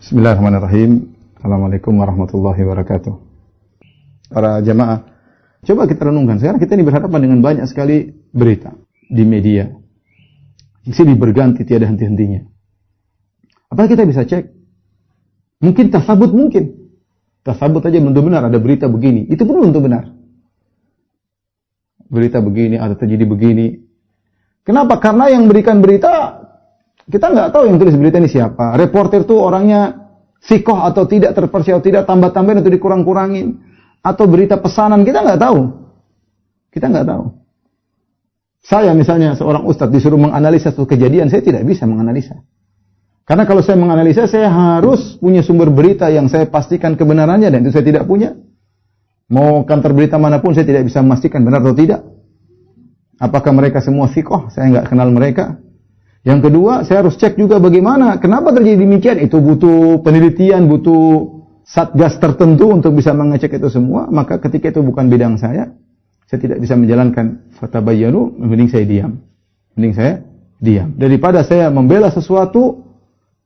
Bismillahirrahmanirrahim. Assalamualaikum warahmatullahi wabarakatuh. Para jamaah, coba kita renungkan. Sekarang kita ini berhadapan dengan banyak sekali berita di media. Silih berganti tiada henti-hentinya. Apa kita bisa cek? Mungkin tasabut mungkin. Tasabut aja belum benar, ada berita begini. Itu pun belum benar. Berita begini, ada terjadi begini. Kenapa? Karena yang berikan berita, kita nggak tahu yang tulis berita ini siapa. Reporter tuh orangnya sikoh atau tidak, terpercaya atau tidak, tambah-tambahin atau dikurang-kurangin. Atau berita pesanan, kita nggak tahu. Kita nggak tahu. Saya misalnya seorang ustadz disuruh menganalisa suatu kejadian, saya tidak bisa menganalisa. Karena kalau saya menganalisa, saya harus punya sumber berita yang saya pastikan kebenarannya, dan itu saya tidak punya. Mau kantor berita manapun, saya tidak bisa memastikan benar atau tidak. Apakah mereka semua sikoh? Saya nggak kenal mereka. Yang kedua, saya harus cek juga bagaimana, kenapa terjadi demikian. Itu butuh penelitian, butuh satgas tertentu untuk bisa mengecek itu semua. Maka ketika itu bukan bidang saya tidak bisa menjalankan. Fatabayyanu, mending saya diam. Mending saya diam. Daripada saya membela sesuatu,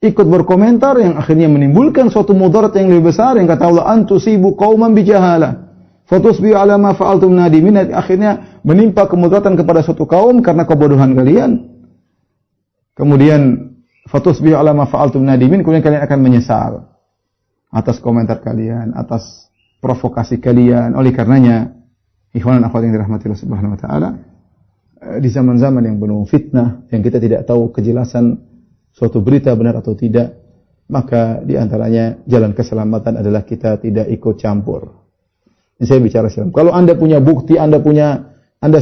ikut berkomentar yang akhirnya menimbulkan suatu mudarat yang lebih besar. Yang kata Allah, antusibu qauman bijahalah fatusbihu ala ma fa'altum nadimin. Akhirnya menimpa kemudaratan kepada suatu kaum karena kebodohan kalian. Kemudian fatusbihu ala ma fa'altum nadimin, kemudian kalian akan menyesal atas komentar kalian, atas provokasi kalian. Oleh karenanya, ikhwan dan akhwat yang dirahmati Allah Subhanahu wa taala, di zaman-zaman yang penuh fitnah, yang kita tidak tahu kejelasan suatu berita benar atau tidak, maka di antaranya jalan keselamatan adalah kita tidak ikut campur. Ini saya bicara Islam. Kalau Anda punya bukti, Anda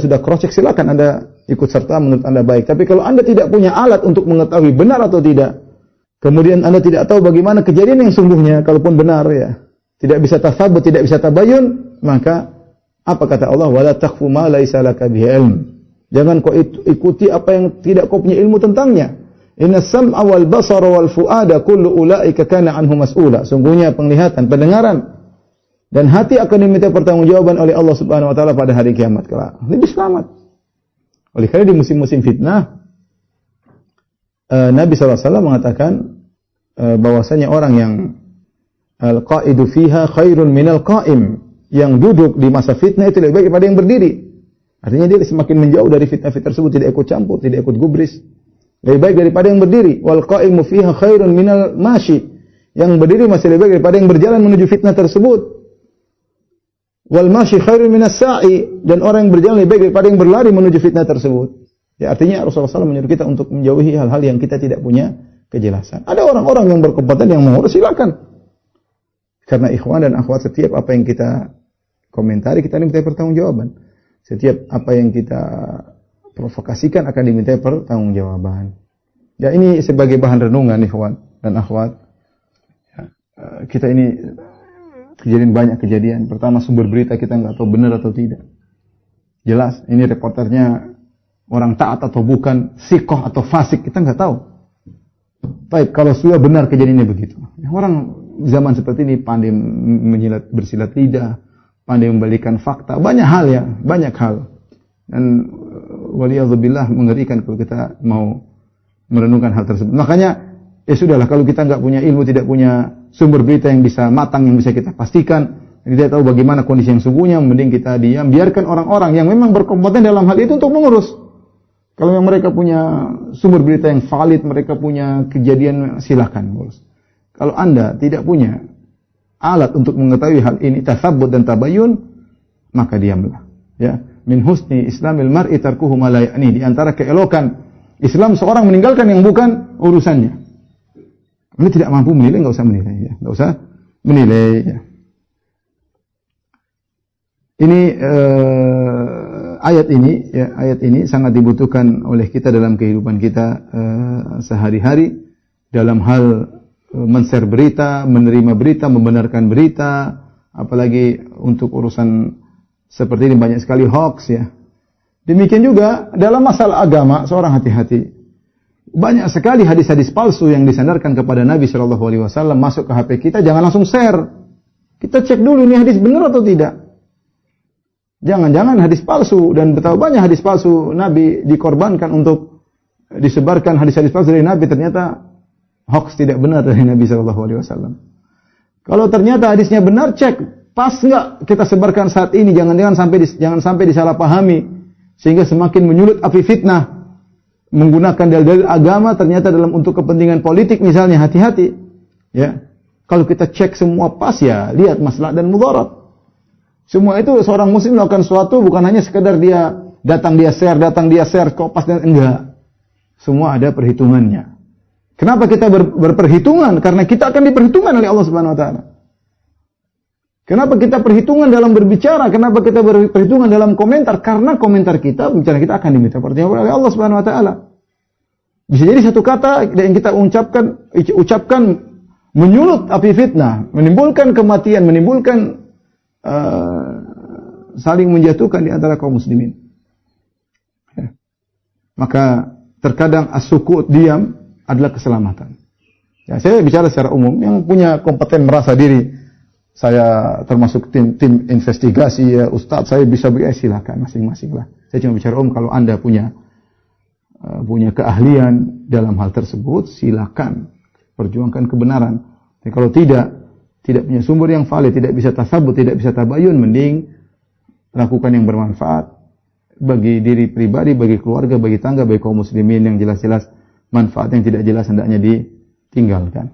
sudah cross check, silakan Anda ikut serta menurut Anda baik. Tapi kalau Anda tidak punya alat untuk mengetahui benar atau tidak, kemudian Anda tidak tahu bagaimana kejadian yang sungguhnya, kalaupun benar ya, tidak bisa tasabut, tidak bisa tabayun, maka apa kata Allah? Wala taqfu ma laisa laka bihi ilm. Jangan kau ikuti apa yang tidak kau punya ilmu tentangnya. Inna sam'a wal basara wal fuada kullu ulaika kana anhu mas'ula. Sungguhnya penglihatan, pendengaran dan hati akan diminta pertanggungjawaban oleh Allah Subhanahu wa taala pada hari kiamat kelak. Lebih selamat. Oleh karena di musim-musim fitnah, Nabi SAW mengatakan bahwasanya orang yang al-qa'idu fiha khairun minal qa'im, yang duduk di masa fitnah itu lebih baik daripada yang berdiri. Artinya dia semakin menjauh dari fitnah-fitnah tersebut, tidak ikut campur, tidak ikut gubris. Lebih baik daripada yang berdiri. Wal qa'imu fiha khairun minal mashi, yang berdiri masih lebih baik daripada yang berjalan menuju fitnah tersebut. Wal mashi khairun minas sa'i, dan orang yang berjalan lebih baik daripada yang berlari menuju fitnah tersebut. Ya, artinya Rasulullah SAW menyuruh kita untuk menjauhi hal-hal yang kita tidak punya kejelasan. Ada orang-orang yang berkompeten yang mengurus, silakan. Karena ikhwan dan akhwat, setiap apa yang kita komentari kita diminta pertanggungjawaban. Setiap apa yang kita provokasikan akan diminta pertanggungjawaban. Ya, ini sebagai bahan renungan ikhwan dan akhwat. Ya, kita ini kejadian, banyak kejadian. Pertama, sumber berita kita nggak tahu benar atau tidak. Jelas, ini reporternya orang taat atau bukan, sikoh atau fasik, kita nggak tahu. Baik, kalau sudah benar kejadiannya begitu. Orang zaman seperti ini pandai bersilat lidah, pandai membalikan fakta, banyak hal ya, banyak hal. Dan waliyadzubillah, mengerikan kalau kita mau merenungkan hal tersebut. Makanya, ya sudahlah, kalau kita nggak punya ilmu, tidak punya sumber berita yang bisa matang, yang bisa kita pastikan, kita tahu bagaimana kondisi yang sungguhnya, mending kita diam, biarkan orang-orang yang memang berkompeten dalam hal itu untuk mengurus. Kalau yang mereka punya sumber berita yang valid, mereka punya kejadian, silakan ngurus. Kalau Anda tidak punya alat untuk mengetahui hal ini, tasabbut dan tabayun, maka diamlah. Ya, min husni islamil mar'i tarkuhu ma la ya'ni. Di antara keelokan Islam seorang meninggalkan yang bukan urusannya. Anda tidak mampu menilai, enggak usah menilai ya. Enggak usah menilai ya. Ini ayat ini sangat dibutuhkan oleh kita dalam kehidupan kita sehari-hari, dalam hal men-share berita, menerima berita, membenarkan berita, apalagi untuk urusan seperti ini banyak sekali hoax ya. Demikian juga dalam masalah agama, seorang hati-hati. Banyak sekali hadis-hadis palsu yang disandarkan kepada Nabi Shallallahu Alaihi Wasallam masuk ke HP kita, jangan langsung share. Kita cek dulu ini hadis benar atau tidak. Jangan-jangan hadis palsu, dan betapa banyak hadis palsu Nabi dikorbankan untuk disebarkan hadis-hadis palsu dari Nabi, ternyata hoax tidak benar dari Nabi sallallahu alaihi wasallam. Kalau ternyata hadisnya benar, cek pas enggak kita sebarkan saat ini, jangan sampai disalahpahami sehingga semakin menyulut api fitnah menggunakan dalil-dalil agama ternyata untuk kepentingan politik misalnya, hati-hati. Ya. Kalau kita cek semua pas ya, lihat maslahat dan mudarat. Semua itu seorang muslim melakukan sesuatu bukan hanya sekedar dia datang dia share, kopas dan enggak. Semua ada perhitungannya. Kenapa kita berperhitungan? Karena kita akan diperhitungkan oleh Allah Subhanahu wa taala. Kenapa kita perhitungan dalam berbicara? Kenapa kita berperhitungan dalam komentar? Karena komentar kita, bicara kita akan diminta pertanyaan oleh Allah Subhanahu wa taala. Bisa jadi satu kata yang kita ucapkan menyulut api fitnah, menimbulkan kematian, menimbulkan saling menjatuhkan di antara kaum muslimin. Ya. Maka terkadang as-sukut, diam adalah keselamatan. Ya, saya bicara secara umum, yang punya kompeten merasa diri saya termasuk tim investigasi ya Ustaz, saya bisa silakan masing-masing lah. Saya cuma bicara kalau Anda punya keahlian dalam hal tersebut, silakan perjuangkan kebenaran. Tapi kalau tidak punya sumber yang valid, tidak bisa tasabut, tidak bisa tabayun, mending lakukan yang bermanfaat bagi diri pribadi, bagi keluarga, bagi tangga, bagi kaum muslimin yang jelas-jelas manfaat yang tidak jelas hendaknya ditinggalkan.